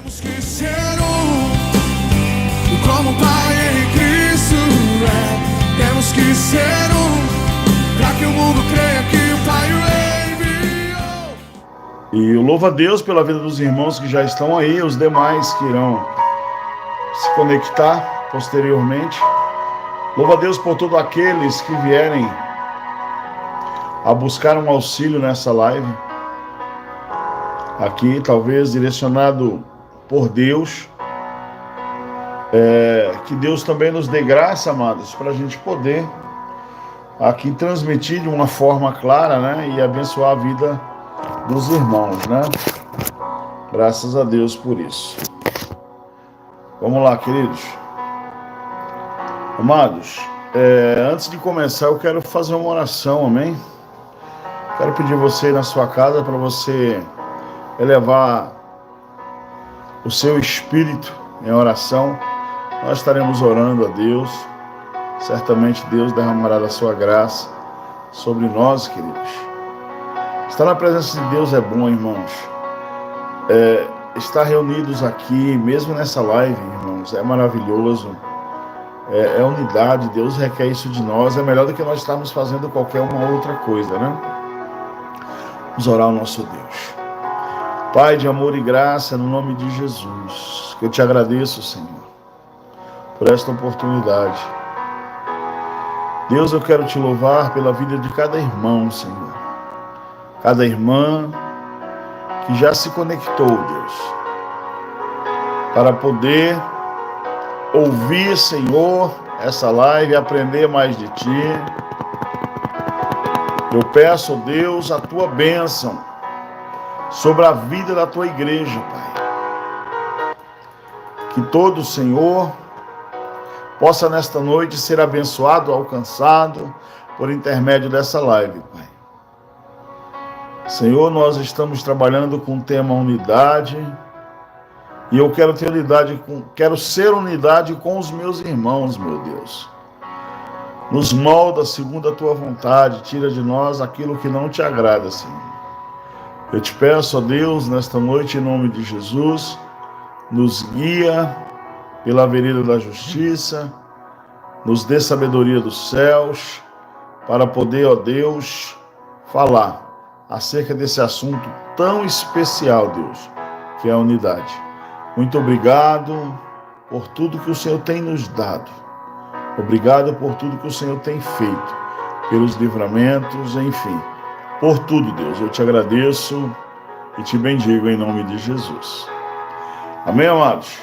Temos que ser como o Pai em Cristo é. Temos que ser para que o mundo creia que o Pai o enviou. E eu louvo a Deus pela vida dos irmãos que já estão aí, os demais que irão se conectar posteriormente. Louvo a Deus por todos aqueles que vierem a buscar um auxílio nessa live. Aqui, talvez direcionado por Deus. Que Deus também nos dê graça, amados, para a gente poder aqui transmitir de uma forma clara, né? E abençoar a vida dos irmãos, né? Graças a Deus por isso. Vamos lá, queridos. Amados, antes de começar, eu quero fazer uma oração, amém? Quero pedir você na sua casa para você elevar o seu espírito em oração. Nós estaremos orando a Deus. Certamente Deus derramará da sua graça sobre nós, queridos. Estar na presença de Deus é bom, irmãos. Estar reunidos aqui, mesmo nessa live, irmãos, é maravilhoso. É unidade, Deus requer isso de nós. É melhor do que nós estarmos fazendo qualquer uma outra coisa, né? Vamos orar ao nosso Deus. Pai de amor e graça, no nome de Jesus, que eu te agradeço, Senhor, por esta oportunidade. Deus, eu quero te louvar pela vida de cada irmão, Senhor. Cada irmã que já se conectou, Deus, para poder ouvir, Senhor, essa live e aprender mais de Ti. Eu peço, Deus, a Tua bênção sobre a vida da Tua igreja, Pai. Que todo, Senhor, possa nesta noite ser abençoado, alcançado por intermédio dessa live, Pai. Senhor, nós estamos trabalhando com o tema unidade, e eu quero ter quero ser unidade com os meus irmãos, meu Deus. Nos molda segundo a Tua vontade, tira de nós aquilo que não te agrada, Senhor. Eu te peço, ó Deus, nesta noite, em nome de Jesus, nos guia pela avenida da justiça, nos dê sabedoria dos céus, para poder, ó Deus, falar acerca desse assunto tão especial, Deus, que é a unidade. Muito obrigado por tudo que o Senhor tem nos dado. Obrigado por tudo que o Senhor tem feito, pelos livramentos, enfim, por tudo, Deus. Eu te agradeço e te bendigo em nome de Jesus. Amém, amados?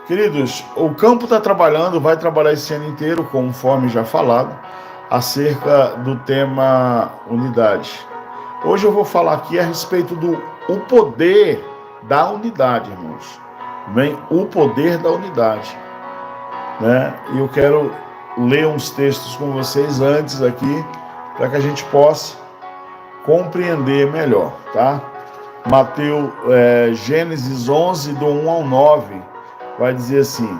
Queridos, o campo está trabalhando, vai trabalhar esse ano inteiro, conforme já falado, acerca do tema unidade. Hoje eu vou falar aqui a respeito do poder da unidade, irmãos. Bem, o poder da unidade, né? E eu quero ler uns textos com vocês antes aqui, para que a gente possa compreender melhor, tá? Gênesis 11, do 1 ao 9, vai dizer assim,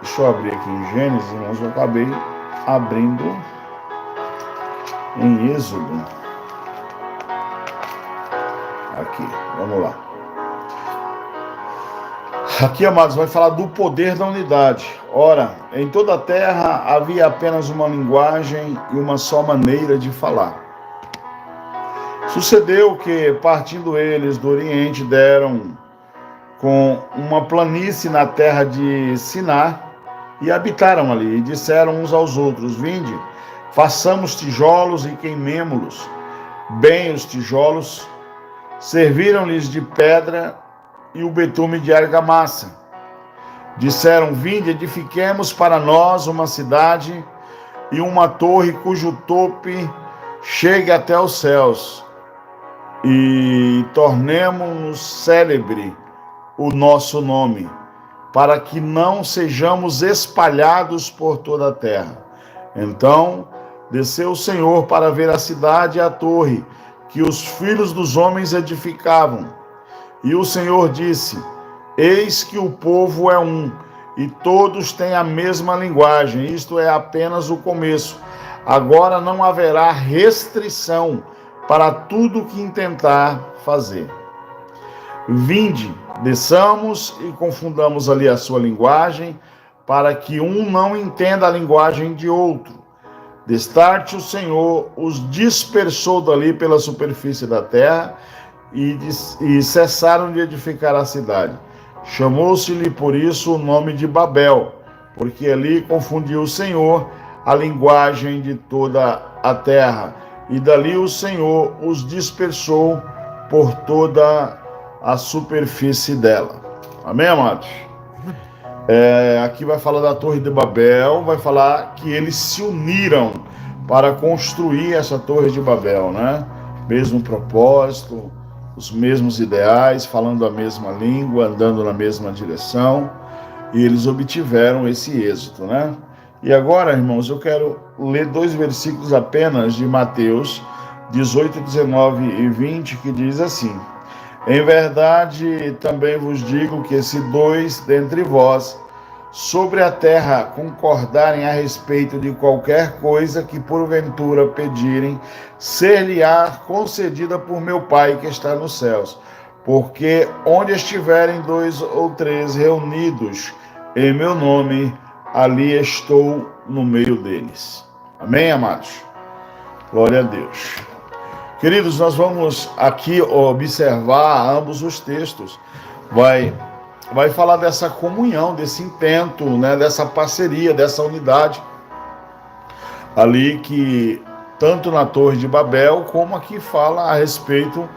deixa eu abrir aqui em Gênesis, irmãos, eu acabei abrindo em Êxodo. Aqui, vamos lá. Aqui, amados, vai falar do poder da unidade. Ora, em toda a terra havia apenas uma linguagem e uma só maneira de falar. Sucedeu que, partindo eles do Oriente, deram com uma planície na terra de Siná e habitaram ali, e disseram uns aos outros: vinde, façamos tijolos e queimemo-los. Bem, os tijolos serviram-lhes de pedra e o betume de argamassa. Disseram: vinde, edifiquemos para nós uma cidade e uma torre cujo tope chegue até os céus, e tornemo-nos célebre o nosso nome, para que não sejamos espalhados por toda a terra. Então desceu o Senhor para ver a cidade e a torre que os filhos dos homens edificavam. E o Senhor disse: eis que o povo é um, e todos têm a mesma linguagem. Isto é apenas o começo. Agora não haverá restrição para tudo que intentar fazer. Vinde, desçamos e confundamos ali a sua linguagem, para que um não entenda a linguagem de outro. Destarte o Senhor os dispersou dali pela superfície da terra e cessaram de edificar a cidade. Chamou-se-lhe por isso o nome de Babel, porque ali confundiu o Senhor a linguagem de toda a terra, e dali o Senhor os dispersou por toda a superfície dela. Amém, amados? Aqui vai falar da Torre de Babel, vai falar que eles se uniram para construir essa Torre de Babel, né? Mesmo propósito, os mesmos ideais, falando a mesma língua, andando na mesma direção, e eles obtiveram esse êxito, né? E agora, irmãos, eu quero ler 2 versículos apenas de Mateus 18, 19 e 20, que diz assim: em verdade, também vos digo que se 2 dentre vós sobre a terra concordarem a respeito de qualquer coisa que porventura pedirem, ser-lhe-á concedida por meu Pai que está nos céus. Porque onde estiverem 2 ou 3 reunidos em meu nome, ali estou no meio deles. Amém, amados? Glória a Deus. Queridos, nós vamos aqui observar ambos os textos. Vai falar dessa comunhão, desse intento, né, dessa parceria, dessa unidade. Ali que, tanto na Torre de Babel, como aqui fala a respeito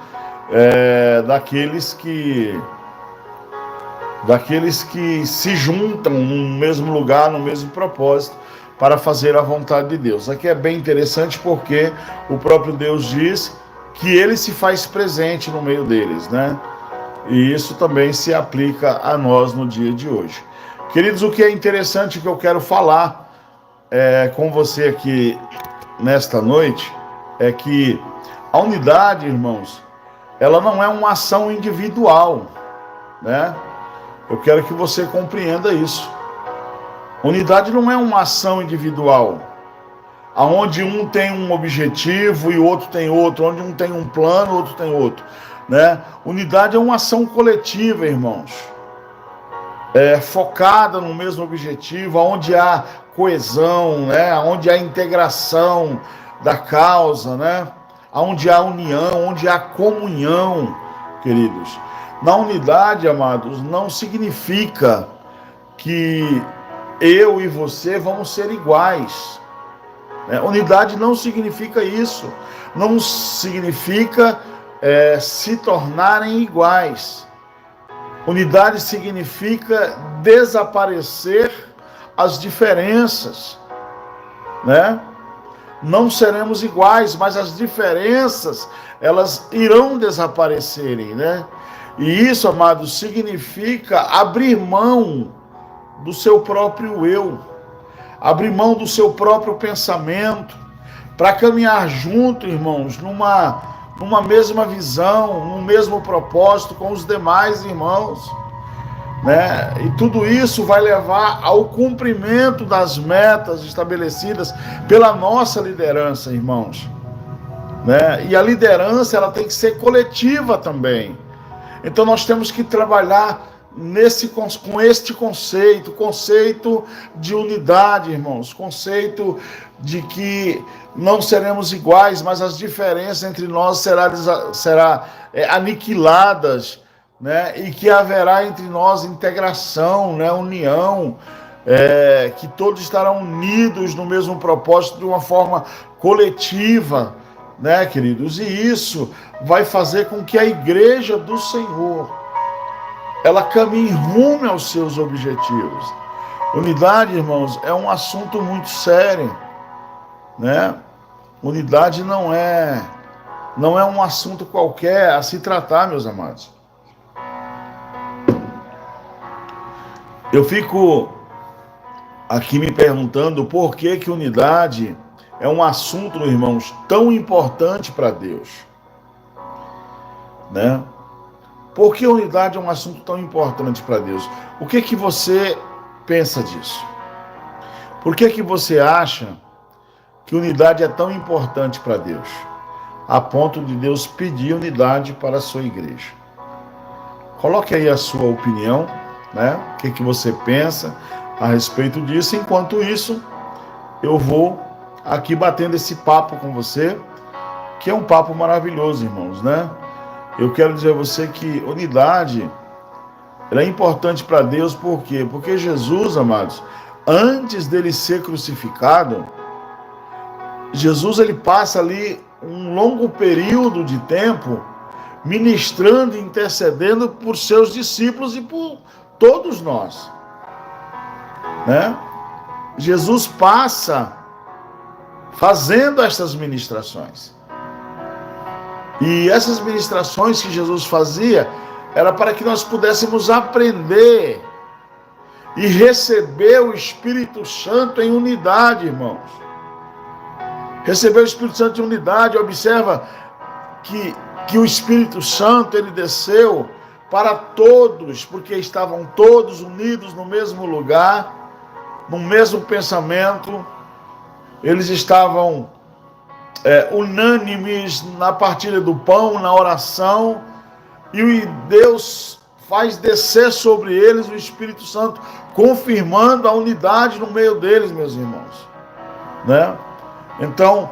daqueles que se juntam no mesmo lugar, no mesmo propósito, para fazer a vontade de Deus. Aqui é bem interessante porque o próprio Deus diz que ele se faz presente no meio deles, né? E isso também se aplica a nós no dia de hoje. Queridos, o que é interessante que eu quero falar com você aqui nesta noite é que a unidade, irmãos, ela não é uma ação individual, né? Eu quero que você compreenda isso. Unidade não é uma ação individual, onde um tem um objetivo e o outro tem outro, onde um tem um plano, o outro tem outro, né? Unidade é uma ação coletiva, irmãos, focada no mesmo objetivo, onde há coesão, né? Onde há integração da causa, né? Onde há união, onde há comunhão, queridos. Na unidade, amados, não significa que eu e você vamos ser iguais. Unidade não significa isso. Não significa se tornarem iguais. Unidade significa desaparecer as diferenças, né? Não seremos iguais, mas as diferenças, elas irão desaparecerem, né? E isso, amados, significa abrir mão do seu próprio eu, abrir mão do seu próprio pensamento, para caminhar junto, irmãos, numa mesma visão, num mesmo propósito com os demais irmãos, né? E tudo isso vai levar ao cumprimento das metas estabelecidas pela nossa liderança, irmãos, né? E a liderança, ela tem que ser coletiva também. Então nós temos que trabalhar com este conceito de unidade, irmãos, conceito de que não seremos iguais, mas as diferenças entre nós serão aniquiladas, né? E que haverá entre nós integração, né? União, que todos estarão unidos no mesmo propósito de uma forma coletiva, né, queridos? E isso vai fazer com que a igreja do Senhor, ela caminhe rumo aos seus objetivos. Unidade, irmãos, é um assunto muito sério, né? Unidade não é um assunto qualquer a se tratar, meus amados. Eu fico aqui me perguntando por que unidade é um assunto, irmãos, tão importante para Deus, né? Por que unidade é um assunto tão importante para Deus? O que você pensa disso? Por que você acha que unidade é tão importante para Deus, a ponto de Deus pedir unidade para a sua igreja? Coloque aí a sua opinião, né? O que você pensa a respeito disso. Enquanto isso, eu vou aqui batendo esse papo com você, que é um papo maravilhoso, irmãos, né? Eu quero dizer a você que unidade, ela é importante para Deus, por quê? Porque Jesus, amados, antes dele ser crucificado, Jesus ele passa ali um longo período de tempo ministrando e intercedendo por seus discípulos e por todos nós, né? Jesus passa fazendo essas ministrações. E essas ministrações que Jesus fazia era para que nós pudéssemos aprender e receber o Espírito Santo em unidade, irmãos. Receber o Espírito Santo em unidade. Observa que o Espírito Santo ele desceu para todos, porque estavam todos unidos no mesmo lugar, no mesmo pensamento. Eles estavam unânimes na partilha do pão, na oração, e Deus faz descer sobre eles o Espírito Santo, confirmando a unidade no meio deles, meus irmãos, né? Então,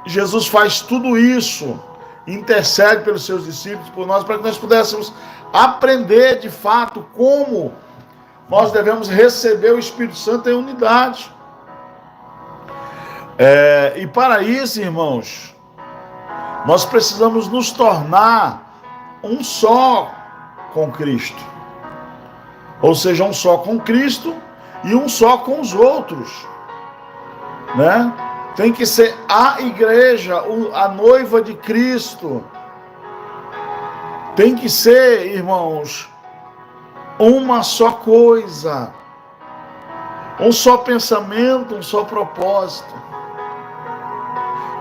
Jesus faz tudo isso, intercede pelos seus discípulos, por nós, para que nós pudéssemos aprender de fato como nós devemos receber o Espírito Santo em unidade. E para isso, irmãos, nós precisamos nos tornar um só com Cristo. Ou seja, um só com Cristo e um só com os outros, né? Tem que ser a igreja, a noiva de Cristo. Tem que ser, irmãos, uma só coisa, um só pensamento, um só propósito.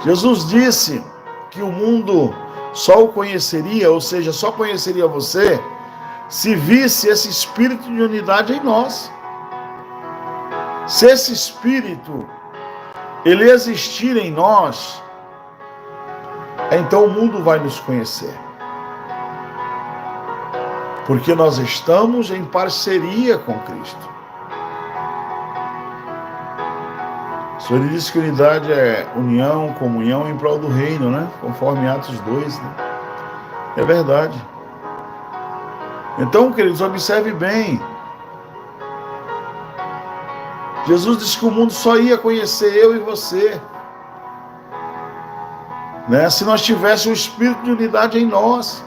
Jesus disse que o mundo só o conheceria, ou seja, só conheceria você, se visse esse espírito de unidade em nós. Se esse espírito ele existir em nós, então o mundo vai nos conhecer. Porque nós estamos em parceria com Cristo. O Senhor disse que unidade é união, comunhão em prol do reino, né? Conforme Atos 2, né? É verdade. Então, queridos, observe bem. Jesus disse que o mundo só ia conhecer eu e você, né? Se nós tivéssemos o espírito de unidade em nós.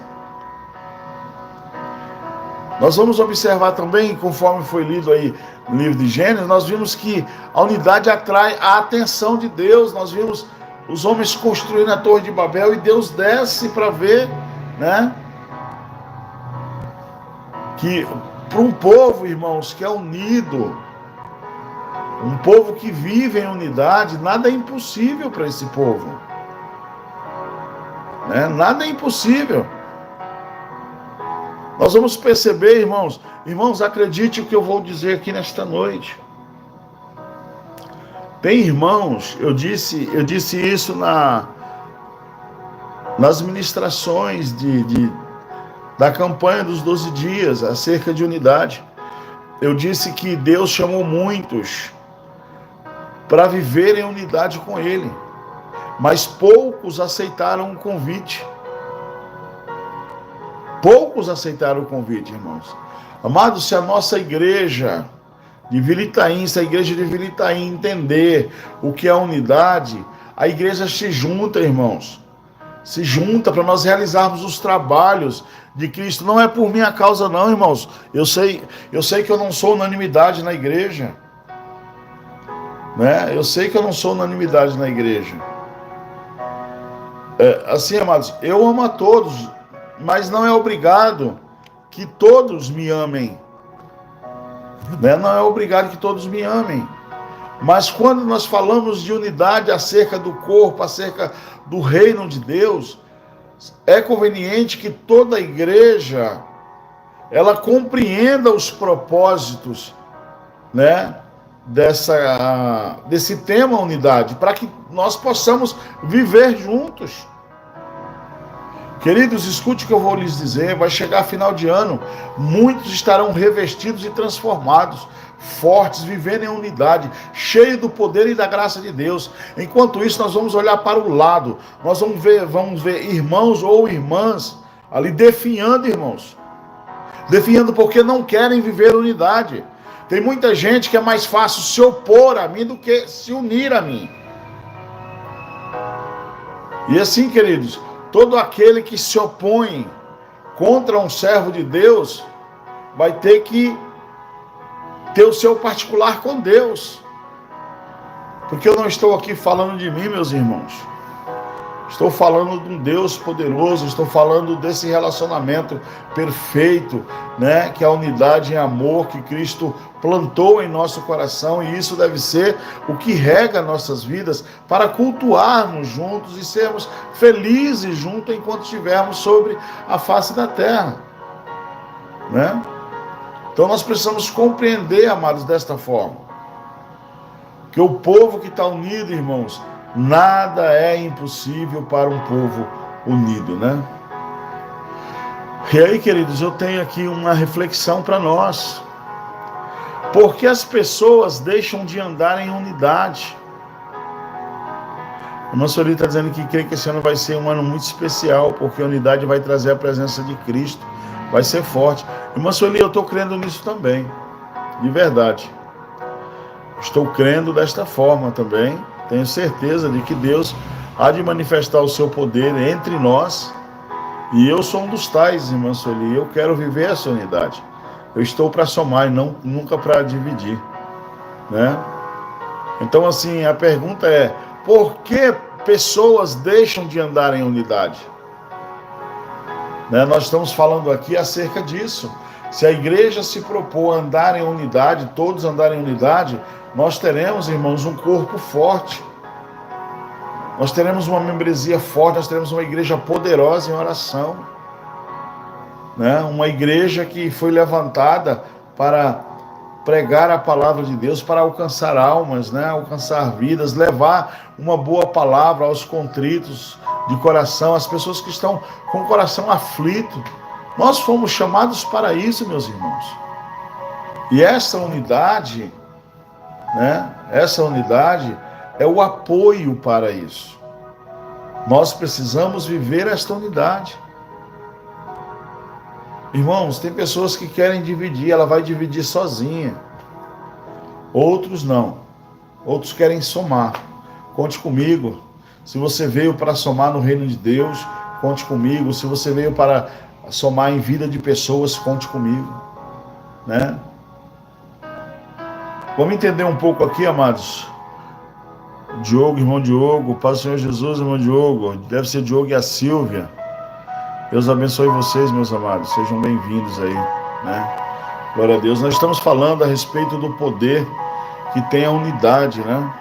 Nós vamos observar também, conforme foi lido aí no livro de Gênesis, nós vimos que a unidade atrai a atenção de Deus. Nós vimos os homens construindo a Torre de Babel e Deus desce para ver, né? Que para um povo, irmãos, que é unido, um povo que vive em unidade, nada é impossível para esse povo, né? Nada é impossível. Nós vamos perceber, irmãos, acredite o que eu vou dizer aqui nesta noite. Tem irmãos, eu disse isso nas ministrações da campanha dos 12 dias, acerca de unidade. Eu disse que Deus chamou muitos para viver em unidade com Ele, mas poucos aceitaram o convite. Poucos aceitaram o convite, irmãos. Amados, se a nossa igreja de Vila Itaim, se a igreja de Vila Itaim entender o que é a unidade, a igreja se junta, irmãos. Se junta para nós realizarmos os trabalhos de Cristo. Não é por minha causa não, irmãos. Eu sei que eu não sou unanimidade na igreja, né? Eu sei que eu não sou unanimidade na igreja. Assim, amados, eu amo a todos, mas não é obrigado que todos me amem, né? Não é obrigado que todos me amem. Mas quando nós falamos de unidade acerca do corpo, acerca do reino de Deus, é conveniente que toda a igreja ela compreenda os propósitos, né, desse tema unidade, para que nós possamos viver juntos. Queridos, escute o que eu vou lhes dizer, vai chegar final de ano, muitos estarão revestidos e transformados, fortes, vivendo em unidade, cheios do poder e da graça de Deus. Enquanto isso, nós vamos olhar para o lado, nós vamos ver irmãos ou irmãs ali definhando, irmãos. Definhando porque não querem viver unidade. Tem muita gente que é mais fácil se opor a mim do que se unir a mim. E assim, queridos, todo aquele que se opõe contra um servo de Deus vai ter que ter o seu particular com Deus. Porque eu não estou aqui falando de mim, meus irmãos. Estou falando de um Deus poderoso, estou falando desse relacionamento perfeito, né? Que é a unidade em amor que Cristo plantou em nosso coração, e isso deve ser o que rega nossas vidas para cultuarmos juntos e sermos felizes juntos enquanto estivermos sobre a face da terra, né? Então nós precisamos compreender, amados, desta forma, que o povo que está unido, irmãos, nada é impossível para um povo unido, né? E aí, queridos, eu tenho aqui uma reflexão para nós. Por que as pessoas deixam de andar em unidade? O nosso Sueli está dizendo que crê que esse ano vai ser um ano muito especial, porque a unidade vai trazer a presença de Cristo, vai ser forte. Irmã Sueli, eu estou crendo nisso também, de verdade. Estou crendo desta forma também. Tenho certeza de que Deus há de manifestar o seu poder entre nós. E eu sou um dos tais, irmã Sueli. Eu quero viver essa unidade. Eu estou para somar e nunca para dividir, né? Então, assim, a pergunta é: por que pessoas deixam de andar em unidade? Né? Nós estamos falando aqui acerca disso. Se a igreja se propor a andar em unidade, todos andarem em unidade, nós teremos, irmãos, um corpo forte. Nós teremos uma membresia forte, nós teremos uma igreja poderosa em oração, né? Uma igreja que foi levantada para pregar a palavra de Deus, para alcançar almas, né? Alcançar vidas, levar uma boa palavra aos contritos de coração, às pessoas que estão com o coração aflito. Nós fomos chamados para isso, meus irmãos. E essa unidade, né? Essa unidade é o apoio para isso. Nós precisamos viver esta unidade. Irmãos, tem pessoas que querem dividir, ela vai dividir sozinha. Outros não. Outros querem somar. Conte comigo. Se você veio para somar no reino de Deus, conte comigo. Se você veio para somar em vida de pessoas, conte comigo, né? Vamos entender um pouco aqui, amados. Diogo, irmão Diogo, Paz do Senhor Jesus, irmão Diogo, deve ser Diogo e a Silvia. Deus abençoe vocês, meus amados, sejam bem-vindos aí, né? Glória a Deus. Nós estamos falando a respeito do poder que tem a unidade, né?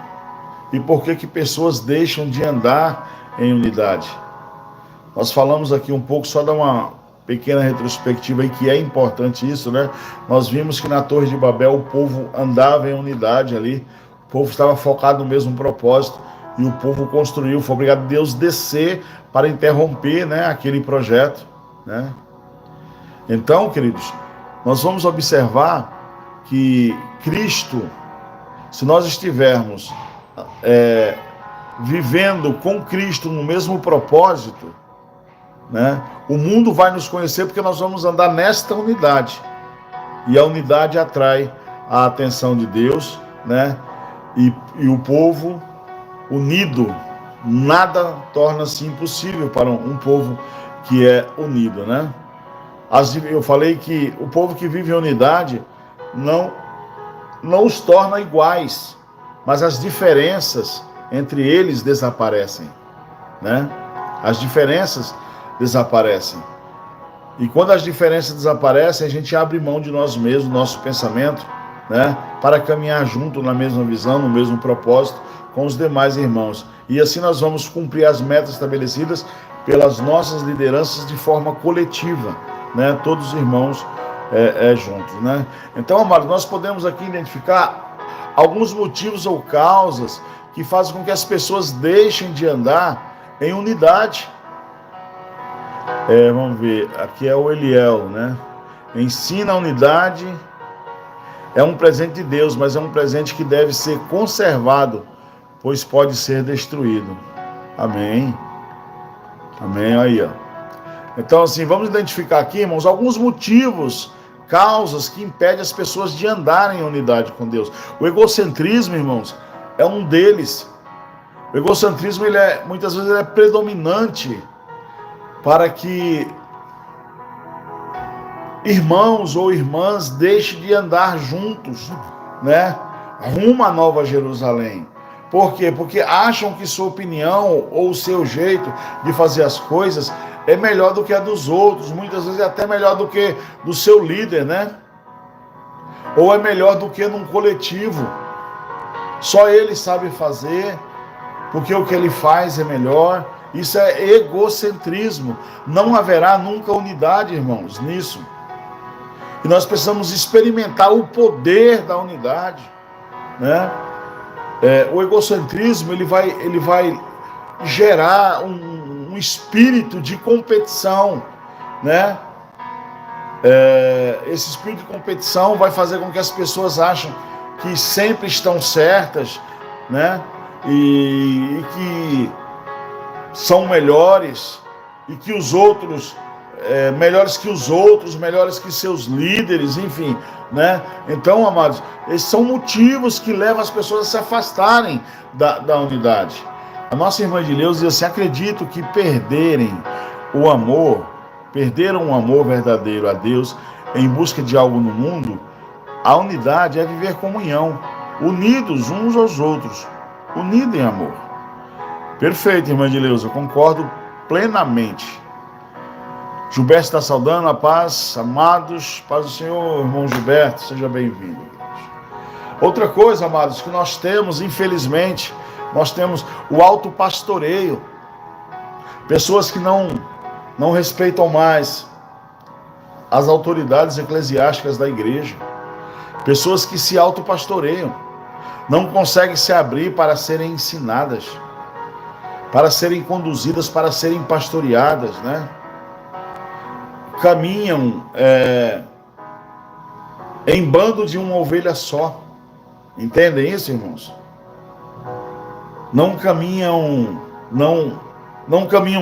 E por que pessoas deixam de andar em unidade. Nós falamos aqui um pouco, só dar uma pequena retrospectiva aí, que é importante isso, né? Nós vimos que na Torre de Babel o povo andava em unidade ali, o povo estava focado no mesmo propósito, e o povo construiu, foi obrigado a Deus descer para interromper, né, aquele projeto, né? Então, queridos, nós vamos observar que Cristo, se nós estivermos vivendo com Cristo no mesmo propósito, né, o mundo vai nos conhecer porque nós vamos andar nesta unidade. E a unidade atrai a atenção de Deus, né? E o povo unido, nada torna-se impossível para um povo que é unido, né? Eu falei que o povo que vive em unidade não os torna iguais, mas as diferenças entre eles desaparecem, né? As diferenças desaparecem. E quando as diferenças desaparecem, a gente abre mão de nós mesmos, nosso pensamento, né? Para caminhar junto na mesma visão, no mesmo propósito, com os demais irmãos. E assim nós vamos cumprir as metas estabelecidas pelas nossas lideranças de forma coletiva, né? Todos os irmãos juntos, né? Então, amados, nós podemos aqui identificar alguns motivos ou causas que fazem com que as pessoas deixem de andar em unidade. Vamos ver, aqui é o Eliel, né? Ensina a unidade, é um presente de Deus, mas é um presente que deve ser conservado, pois pode ser destruído. Amém. Amém, aí, ó. Então, assim, vamos identificar aqui, irmãos, alguns motivos, causas que impedem as pessoas de andarem em unidade com Deus. O egocentrismo, irmãos, é um deles. O egocentrismo, muitas vezes, ele é predominante para que irmãos ou irmãs deixem de andar juntos, né? Rumo à Nova Jerusalém. Por quê? Porque acham que sua opinião ou o seu jeito de fazer as coisas é melhor do que a dos outros, muitas vezes é até melhor do que do seu líder, né? Ou é melhor do que num coletivo. Só ele sabe fazer, porque o que ele faz é melhor. Isso é egocentrismo. Não haverá nunca unidade, irmãos, nisso. E nós precisamos experimentar o poder da unidade, né? O egocentrismo, ele vai gerar um espírito de competição, né? Esse espírito de competição vai fazer com que as pessoas achem que sempre estão certas, né? E que são melhores, e que os outros, melhores que os outros, melhores que seus líderes, enfim, né? Então, amados, esses são motivos que levam as pessoas a se afastarem da unidade. A nossa irmã de Deus diz assim: acredito que perderam o amor verdadeiro a Deus em busca de algo no mundo. A unidade é viver comunhão, unidos uns aos outros, unidos em amor. Perfeito, irmã de Deus, eu concordo plenamente. Gilberto está saudando, a paz, amados, paz do Senhor, irmão Gilberto, seja bem-vindo. Outra coisa, amados, que nós temos, infelizmente, nós temos o autopastoreio. Pessoas que não respeitam mais as autoridades eclesiásticas da igreja. Pessoas que se autopastoreiam, não conseguem se abrir para serem ensinadas, para serem conduzidas, para serem pastoreadas, né? Caminham em bando de uma ovelha só. Entendem isso, irmãos? Não caminham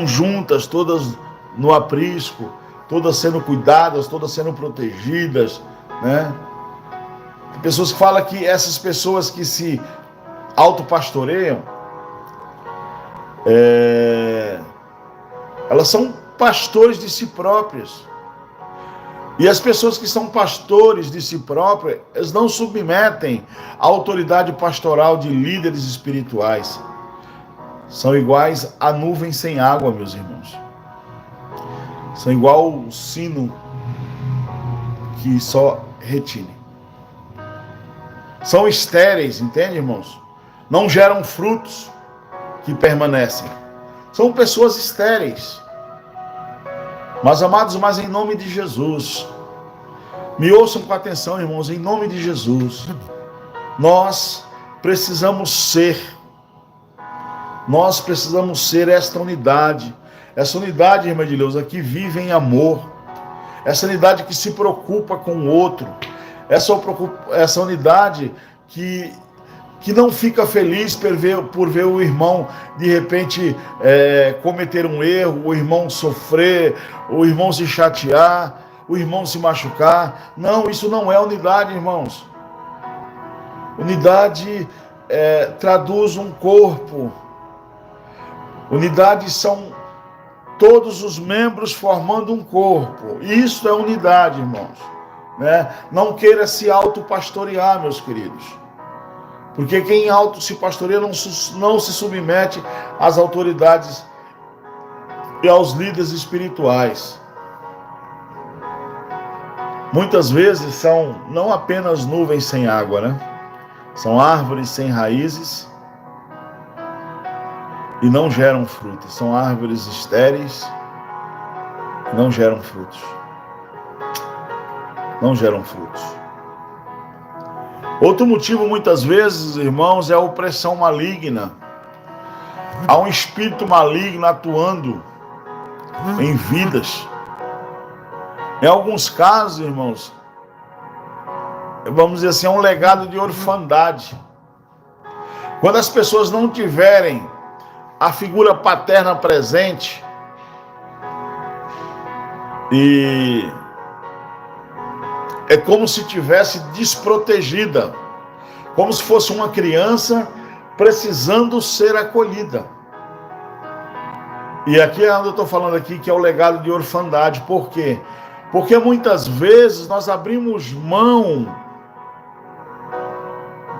juntas, todas no aprisco, todas sendo cuidadas, todas sendo protegidas, né? Tem pessoas que falam que essas pessoas que se autopastoreiam, elas são pastores de si próprias. E as pessoas que são pastores de si próprias, eles não submetem à autoridade pastoral de líderes espirituais. São iguais a nuvem sem água, meus irmãos. São igual o sino que só retine. São estéreis, entende, irmãos? Não geram frutos que permanecem. São pessoas estéreis. Mas, amados, mas em nome de Jesus, me ouçam com atenção, irmãos, em nome de Jesus, nós precisamos ser esta unidade, irmã de Deus, que vive em amor, essa unidade que se preocupa com o outro, essa unidade que não fica feliz por ver o irmão, de repente, cometer um erro, o irmão sofrer, o irmão se chatear, o irmão se machucar. Não, isso não é unidade, irmãos. Unidade traduz um corpo. Unidade são todos os membros formando um corpo. Isso é unidade, irmãos, né? Não queira se autopastorear, meus queridos. Porque quem auto se pastoreia não se submete às autoridades e aos líderes espirituais. Muitas vezes são não apenas nuvens sem água, né? São árvores sem raízes e não geram frutos. São árvores estéreis e não geram frutos. Não geram frutos. Outro motivo, muitas vezes, irmãos, é a opressão maligna. Há um espírito maligno atuando em vidas. Em alguns casos, irmãos, vamos dizer assim, é um legado de orfandade. Quando as pessoas não tiverem a figura paterna presente, e é como se tivesse desprotegida, como se fosse uma criança precisando ser acolhida. E aqui é onde eu estou falando aqui, que é o legado de orfandade. Por quê? Porque muitas vezes nós abrimos mão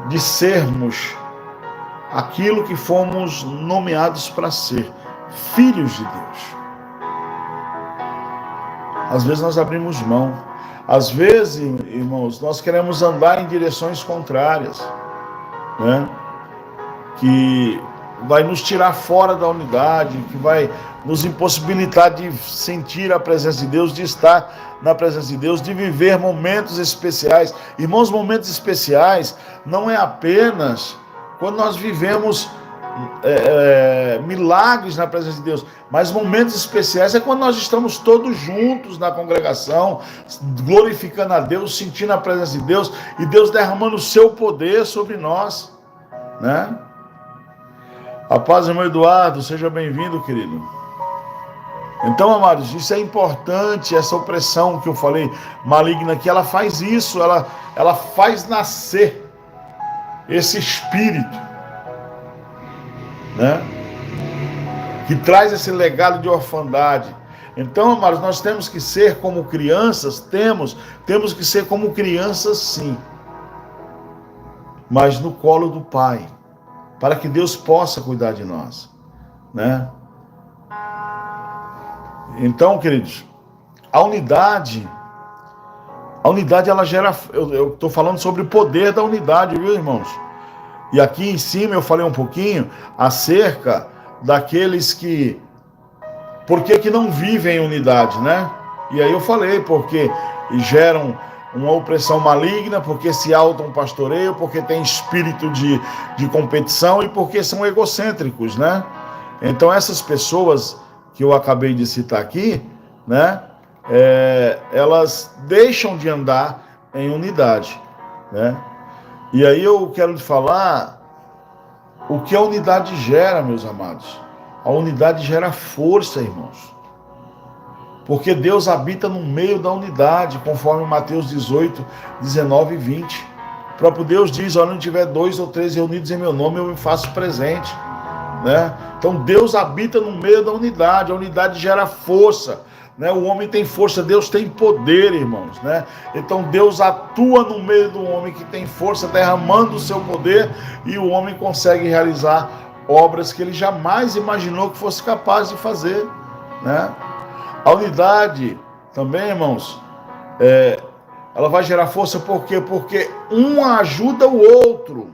de sermos aquilo que fomos nomeados para ser, filhos de Deus. Às vezes nós abrimos mão. Às vezes, irmãos, nós queremos andar em direções contrárias, né? Que vai nos tirar fora da unidade, que vai nos impossibilitar de sentir a presença de Deus, de estar na presença de Deus, de viver momentos especiais. Irmãos, momentos especiais não é apenas quando nós vivemos milagres na presença de Deus, mas momentos especiais é quando nós estamos todos juntos na congregação, glorificando a Deus, sentindo a presença de Deus e Deus derramando o seu poder sobre nós, né? A paz, irmão Eduardo, seja bem-vindo, querido. Então, amados, isso é importante, essa opressão que eu falei, maligna, que ela faz isso, ela faz nascer esse espírito, né? Que traz esse legado de orfandade. Então, amados, nós temos que ser como crianças, temos que ser como crianças, sim, mas no colo do Pai, para que Deus possa cuidar de nós, né? Então, queridos, a unidade ela gera, eu estou falando sobre o poder da unidade, viu, irmãos? E aqui em cima eu falei um pouquinho acerca daqueles que, por que não vivem em unidade, né? E aí eu falei, porque geram uma opressão maligna, porque se auto-pastoreiam, porque tem espírito de competição e porque são egocêntricos, né? Então essas pessoas que eu acabei de citar aqui, né? Elas deixam de andar em unidade, né? E aí eu quero te falar o que a unidade gera, meus amados. A unidade gera força, irmãos. Porque Deus habita no meio da unidade, conforme Mateus 18, 19 e 20. O próprio Deus diz, onde tiver 2 ou 3 reunidos em meu nome, eu me faço presente, né? Então Deus habita no meio da unidade, a unidade gera força, né? O homem tem força, Deus tem poder, irmãos, né? Então Deus atua no meio do homem que tem força, derramando o seu poder, e o homem consegue realizar obras que ele jamais imaginou que fosse capaz de fazer, né? A unidade também, irmãos, ela vai gerar força, por quê? Porque um ajuda o outro,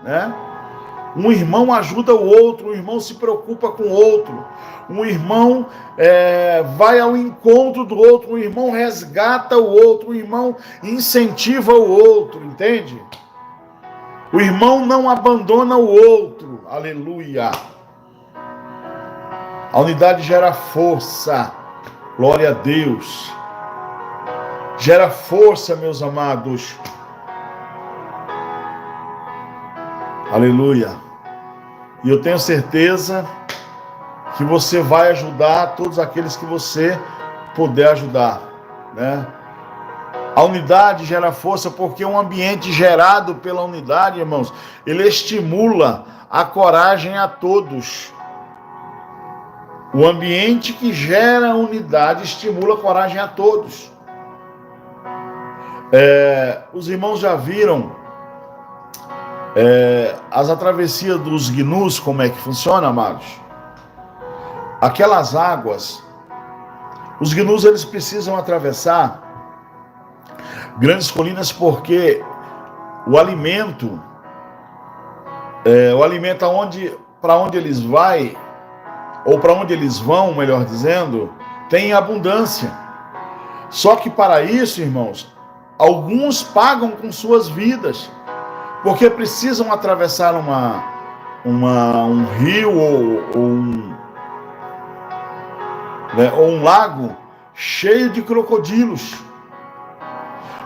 né? Um irmão ajuda o outro, um irmão se preocupa com o outro, um irmão vai ao encontro do outro, um irmão resgata o outro, um irmão incentiva o outro, entende? O irmão não abandona o outro, aleluia. A unidade gera força, glória a Deus. Gera força, meus amados. Aleluia. E eu tenho certeza que você vai ajudar todos aqueles que você puder ajudar, né? A unidade gera força porque um ambiente gerado pela unidade, irmãos, ele estimula a coragem a todos. O ambiente que gera unidade estimula a coragem a todos. Os irmãos já viram as travessias dos gnus, como é que funciona, amados? Aquelas águas, os gnus, eles precisam atravessar grandes colinas porque o alimento para onde eles vai, ou para onde eles vão, melhor dizendo, tem abundância. Só que para isso, irmãos, alguns pagam com suas vidas, porque precisam atravessar um rio ou né? Ou um lago cheio de crocodilos.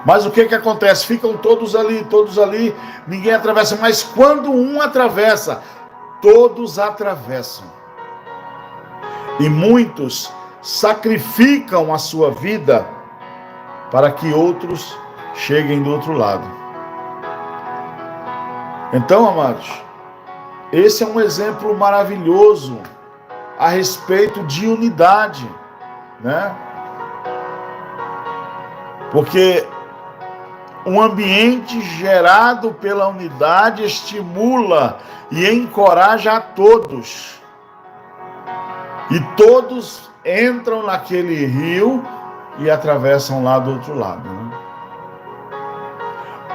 Mas o que acontece? Ficam todos ali, ninguém atravessa. Mas quando um atravessa, todos atravessam. E muitos sacrificam a sua vida para que outros cheguem do outro lado. Então, amados, esse é um exemplo maravilhoso a respeito de unidade, né? Porque um ambiente gerado pela unidade estimula e encoraja a todos. E todos entram naquele rio e atravessam lá do outro lado, né?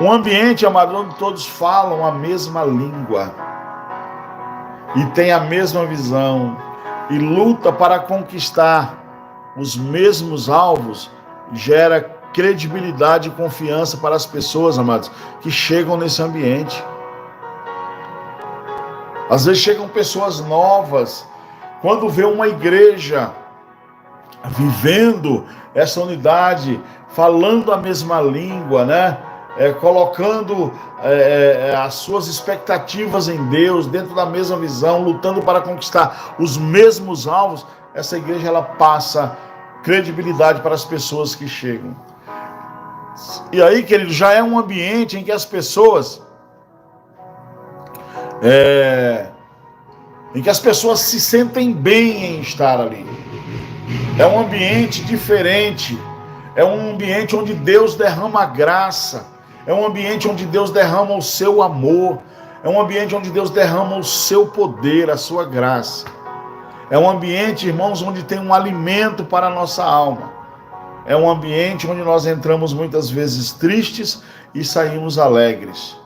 Um ambiente, amado, onde todos falam a mesma língua e têm a mesma visão e luta para conquistar os mesmos alvos, gera credibilidade e confiança para as pessoas, amados, que chegam nesse ambiente. Às vezes chegam pessoas novas, quando vê uma igreja vivendo essa unidade, falando a mesma língua, né? Colocando as suas expectativas em Deus, dentro da mesma visão, lutando para conquistar os mesmos alvos, essa igreja ela passa credibilidade para as pessoas que chegam. E aí, querido, já é um ambiente em que as pessoas se sentem bem em estar ali. É um ambiente diferente. É um ambiente onde Deus derrama graça. É um ambiente onde Deus derrama o seu amor. É um ambiente onde Deus derrama o seu poder, a sua graça. É um ambiente, irmãos, onde tem um alimento para a nossa alma. É um ambiente onde nós entramos muitas vezes tristes e saímos alegres.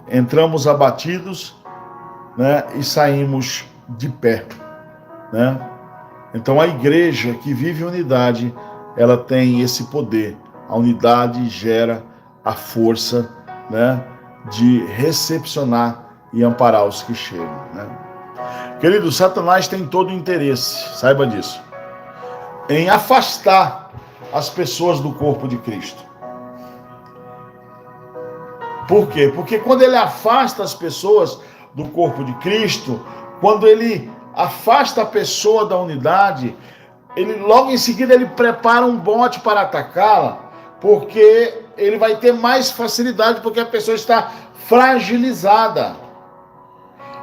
Entramos abatidos, né, e saímos de pé, né? Então a igreja que vive unidade, ela tem esse poder. A unidade gera a força, né, de recepcionar e amparar os que chegam, né? Querido, Satanás tem todo o interesse, saiba disso, em afastar as pessoas do corpo de Cristo. Por quê? Porque quando ele afasta as pessoas do corpo de Cristo, quando ele afasta a pessoa da unidade, ele logo em seguida ele prepara um bote para atacá-la, porque ele vai ter mais facilidade, porque a pessoa está fragilizada.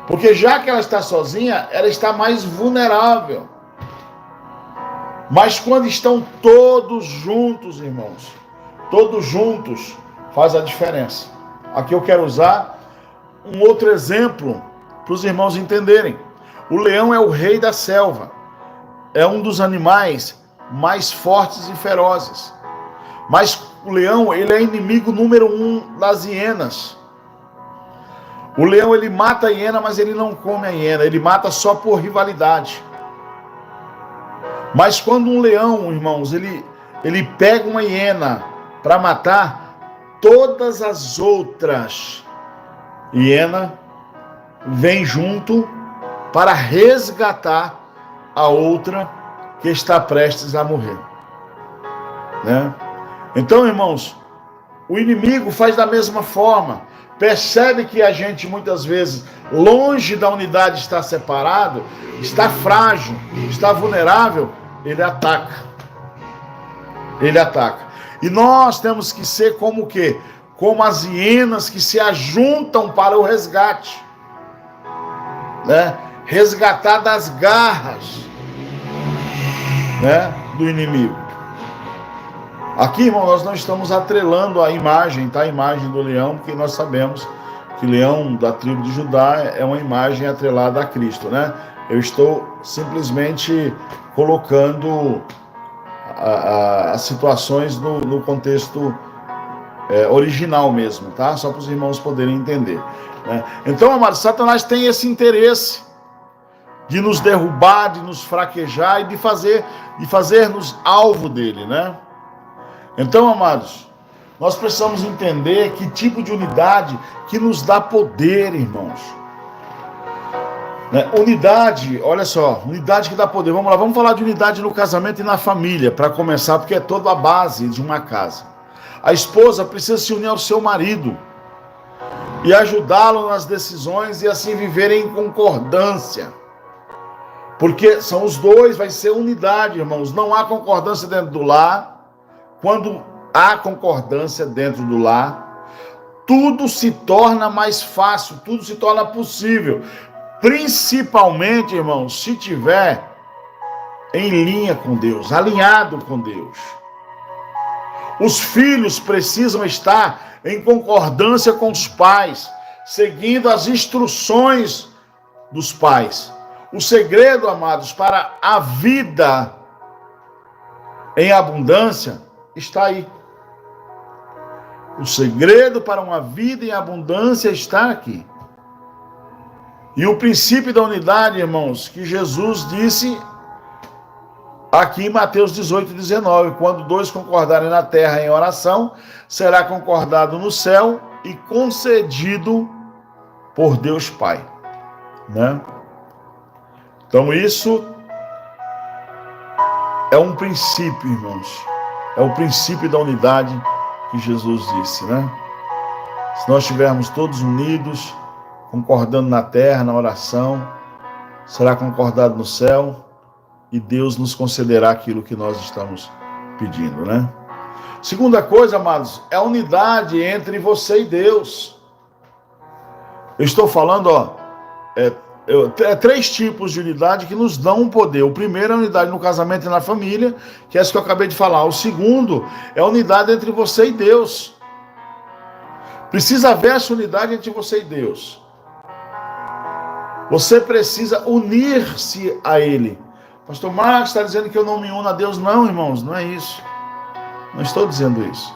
Porque já que ela está sozinha, ela está mais vulnerável. Mas quando estão todos juntos, irmãos, todos juntos, faz a diferença. Aqui eu quero usar um outro exemplo para os irmãos entenderem. O leão é o rei da selva. É um dos animais mais fortes e ferozes. Mas o leão, ele é inimigo número 1 das hienas. O leão, ele mata a hiena, mas ele não come a hiena. Ele mata só por rivalidade. Mas quando um leão, irmãos, ele pega uma hiena para matar, todas as outras hienas vêm junto para resgatar a outra que está prestes a morrer, né? Então, irmãos, o inimigo faz da mesma forma. Percebe que a gente muitas vezes, longe da unidade, está separado, está frágil, está vulnerável, ele ataca. Ele ataca. E nós temos que ser como o quê? Como as hienas que se ajuntam para o resgate, né? Resgatar das garras, né, do inimigo. Aqui, irmão, nós não estamos atrelando a imagem, tá? A imagem do leão, porque nós sabemos que o leão da tribo de Judá é uma imagem atrelada a Cristo, né? Eu estou simplesmente colocando as situações no contexto original mesmo, tá? Só para os irmãos poderem entender, né? Então, amados, Satanás tem esse interesse de nos derrubar, de nos fraquejar e de fazer-nos alvo dele, né? Então, amados, nós precisamos entender que tipo de unidade que nos dá poder, irmãos. Né? Unidade, olha só, unidade que dá poder. Vamos lá, vamos falar de unidade no casamento e na família, para começar, porque é toda a base de uma casa. A esposa precisa se unir ao seu marido e ajudá-lo nas decisões e assim viverem em concordância. Porque são os dois, vai ser unidade, irmãos. Não há concordância dentro do lar. Quando há concordância dentro do lar, tudo se torna mais fácil, tudo se torna possível. Principalmente, irmãos, se tiver em linha com Deus, alinhado com Deus. Os filhos precisam estar em concordância com os pais, seguindo as instruções dos pais. O segredo, amados, para a vida em abundância está aí. O segredo para uma vida em abundância está aqui. E o princípio da unidade, irmãos, que Jesus disse aqui em Mateus 18, 19, quando dois concordarem na terra em oração, será concordado no céu e concedido por Deus Pai. Né? Então isso é um princípio, irmãos. É o princípio da unidade que Jesus disse, né? Se nós estivermos todos unidos, concordando na terra, na oração, será concordado no céu e Deus nos concederá aquilo que nós estamos pedindo, né? Segunda coisa, amados, é a unidade entre você e Deus. Eu estou falando, três tipos de unidade que nos dão um poder. O primeiro é a unidade no casamento e na família, que é isso que eu acabei de falar. O segundo é a unidade entre você e Deus. Precisa haver essa unidade entre você e Deus. Você precisa unir-se a Ele. Pastor Marcos está dizendo que eu não me uno a Deus. Não, irmãos, não é isso. Não estou dizendo isso.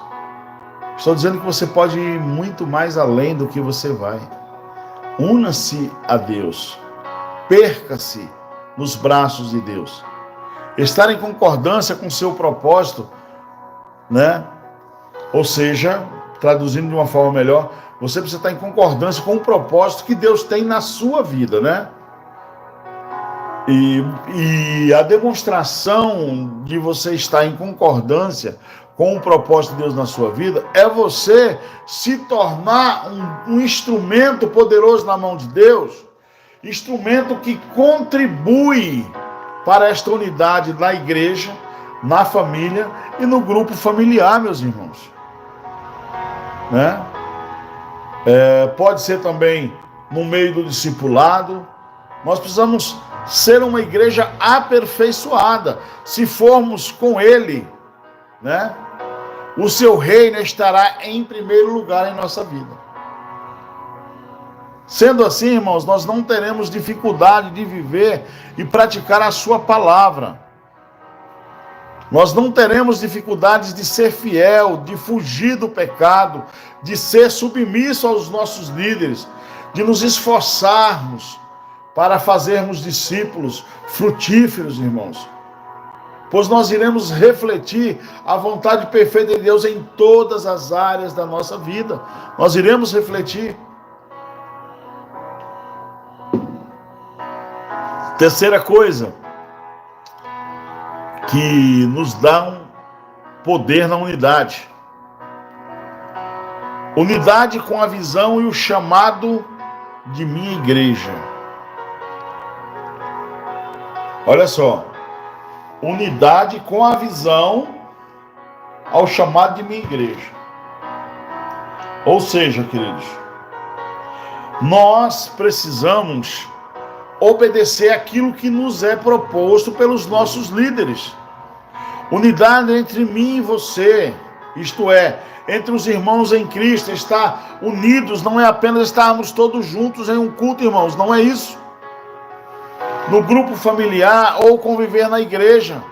Estou dizendo que você pode ir muito mais além do que você vai. Una-se a Deus. Perca-se nos braços de Deus. Estar em concordância com o seu propósito, né? Ou seja, traduzindo de uma forma melhor, você precisa estar em concordância com o propósito que Deus tem na sua vida, né? E a demonstração de você estar em concordância com o propósito de Deus na sua vida é você se tornar um instrumento poderoso na mão de Deus, instrumento que contribui para esta unidade na igreja, na família e no grupo familiar, meus irmãos. Né? Pode ser também no meio do discipulado. Nós precisamos ser uma igreja aperfeiçoada. Se formos com Ele, né? O seu reino estará em primeiro lugar em nossa vida. Sendo assim, irmãos, nós não teremos dificuldade de viver e praticar a sua palavra. Nós não teremos dificuldades de ser fiel, de fugir do pecado, de ser submisso aos nossos líderes, de nos esforçarmos para fazermos discípulos frutíferos, irmãos. Pois nós iremos refletir a vontade perfeita de Deus em todas as áreas da nossa vida. Nós iremos refletir. Terceira coisa que nos dá um poder na unidade. Unidade com a visão e o chamado de minha igreja. Olha só. Unidade com a visão ao chamado de minha igreja. Ou seja, queridos, nós precisamos obedecer aquilo que nos é proposto pelos nossos líderes. Unidade entre mim e você, isto é, entre os irmãos em Cristo, estar unidos não é apenas estarmos todos juntos em um culto, irmãos, não é isso. No grupo familiar ou conviver na igreja,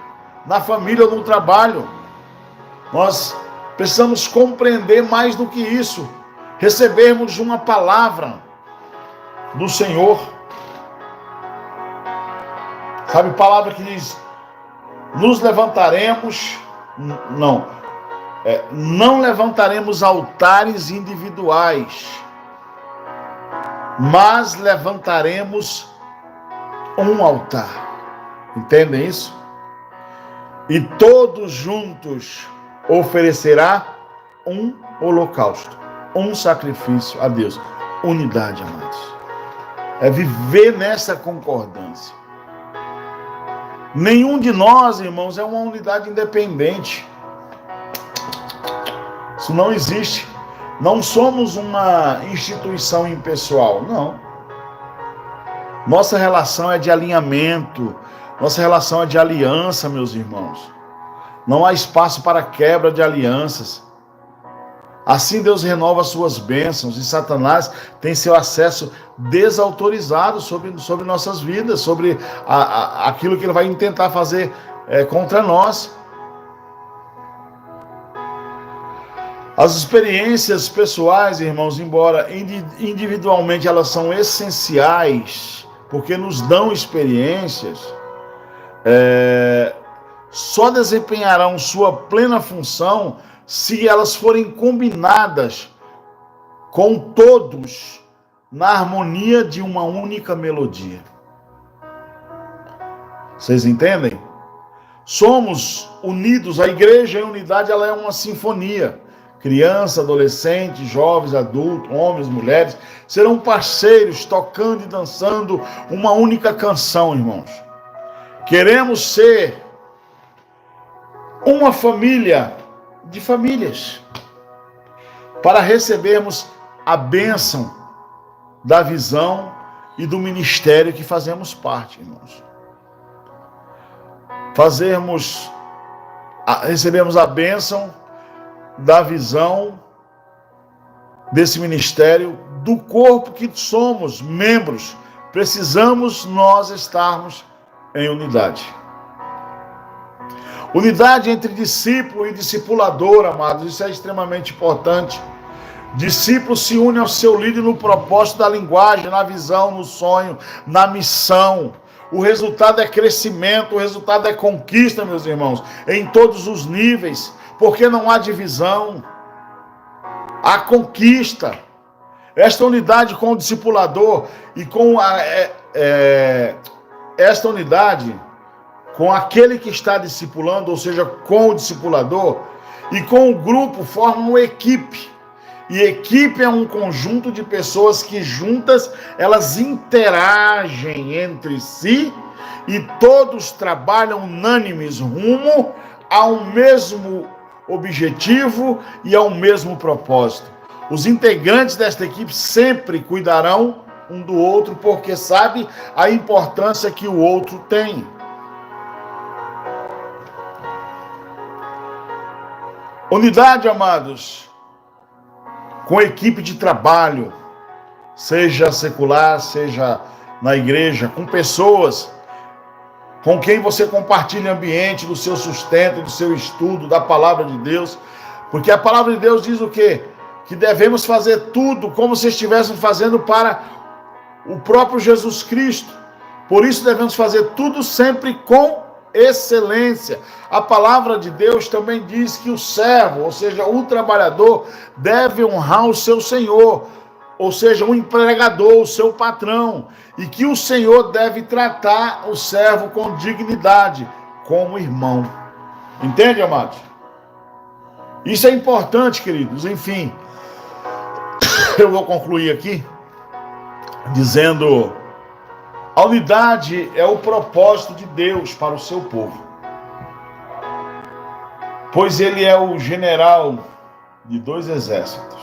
na família ou no trabalho. Nós precisamos compreender mais do que isso, recebermos uma palavra do Senhor. Sabe, palavra que diz, nos levantaremos, não levantaremos altares individuais, mas levantaremos um altar. Entendem isso? E todos juntos oferecerá um holocausto, um sacrifício a Deus. Unidade, amados. É viver nessa concordância. Nenhum de nós, irmãos, é uma unidade independente. Isso não existe. Não somos uma instituição impessoal, não. Nossa relação é de alinhamento, nossa relação é de aliança, meus irmãos. Não há espaço para quebra de alianças. Assim Deus renova suas bênçãos e Satanás tem seu acesso desautorizado sobre nossas vidas, sobre aquilo que ele vai tentar fazer contra nós. As experiências pessoais, irmãos, embora individualmente elas são essenciais, porque nos dão experiências, só desempenharão sua plena função se elas forem combinadas com todos na harmonia de uma única melodia. Vocês entendem? Somos unidos, a igreja em unidade, ela é uma sinfonia. Criança, adolescente, jovens, adultos, homens, mulheres, serão parceiros tocando e dançando uma única canção, irmãos. Queremos ser uma família de famílias, para recebermos a bênção da visão e do ministério que fazemos parte, irmãos. Recebemos a bênção da visão desse ministério, do corpo que somos, membros. Precisamos nós estarmos em unidade. Unidade entre discípulo e discipulador, amados, isso é extremamente importante. Discípulo se une ao seu líder no propósito da linguagem, na visão, no sonho, na missão. O resultado é crescimento, o resultado é conquista, meus irmãos, em todos os níveis, porque não há divisão, há conquista. Esta unidade com o discipulador e com esta unidade com aquele que está discipulando, ou seja, com o discipulador, e com o grupo formam uma equipe. E equipe é um conjunto de pessoas que juntas, elas interagem entre si e todos trabalham unânimes rumo ao mesmo objetivo e ao mesmo propósito. Os integrantes desta equipe sempre cuidarão um do outro, porque sabe a importância que o outro tem. Unidade, amados, com equipe de trabalho, seja secular, seja na igreja, com pessoas com quem você compartilha o ambiente do seu sustento, do seu estudo, da palavra de Deus, porque a palavra de Deus diz o quê? Que devemos fazer tudo como se estivéssemos fazendo para o próprio Jesus Cristo. Por isso devemos fazer tudo sempre com excelência. A palavra de Deus também diz que o servo, ou seja, o trabalhador, deve honrar o seu senhor, ou seja, o empregador, o seu patrão, e que o senhor deve tratar o servo com dignidade, como irmão. Entende, amados? Isso é importante, queridos. Enfim, eu vou concluir aqui dizendo: a unidade é o propósito de Deus para o seu povo, pois ele é o general de dois exércitos.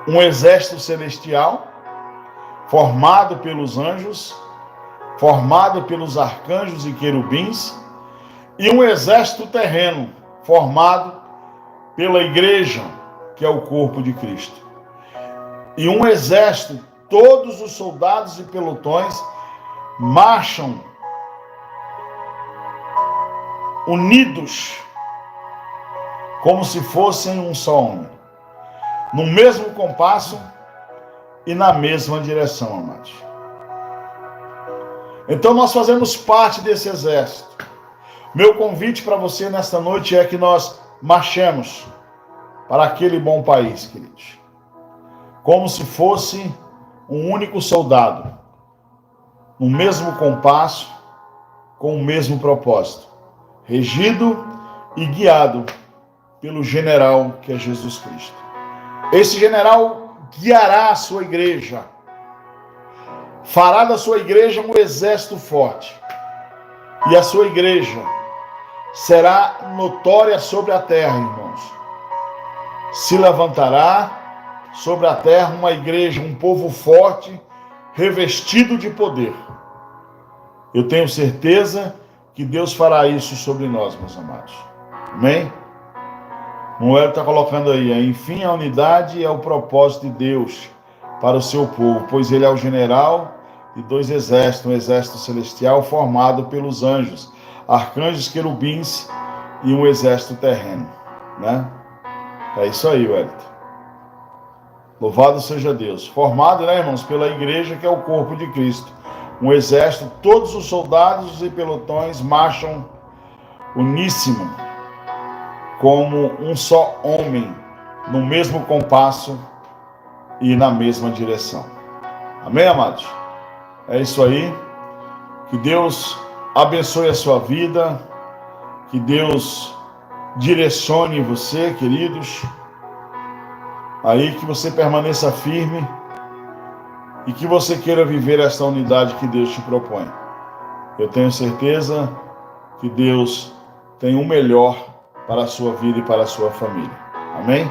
Um exército celestial, formado pelos anjos, formado pelos arcanjos e querubins, e um exército terreno, formado pela igreja, que é o corpo de Cristo. E um exército, todos os soldados e pelotões marcham unidos, como se fossem um só homem, no mesmo compasso e na mesma direção, amados. Então nós fazemos parte desse exército. Meu convite para você nesta noite é que nós marchemos para aquele bom país, queridos, como se fosse um único soldado, no mesmo compasso, com o mesmo propósito, regido e guiado pelo general que é Jesus Cristo. Esse general guiará a sua igreja, fará da sua igreja um exército forte, e a sua igreja será notória sobre a terra, irmãos. Se levantará sobre a terra uma igreja, um povo forte, revestido de poder. Eu tenho certeza que Deus fará isso sobre nós, meus amados. Amém? Noel está colocando aí, enfim, a unidade é o propósito de Deus para o seu povo, pois ele é o general de dois exércitos, um exército celestial formado pelos anjos, arcanjos, querubins e um exército terreno, né? É isso aí, Wellington. Louvado seja Deus. Formado, né, irmãos, pela igreja que é o corpo de Cristo. Um exército, todos os soldados e pelotões marcham uníssono, como um só homem, no mesmo compasso e na mesma direção. Amém, amados? É isso aí. Que Deus abençoe a sua vida. Que Deus direcione você, queridos. Aí que você permaneça firme e que você queira viver esta unidade que Deus te propõe. Eu tenho certeza que Deus tem o melhor para a sua vida e para a sua família. Amém?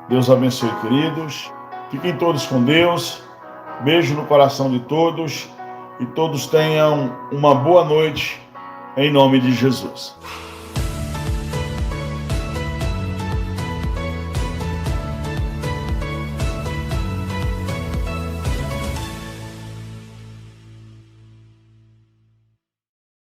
Deus abençoe, queridos. Fiquem todos com Deus. Beijo no coração de todos. E todos tenham uma boa noite, em nome de Jesus.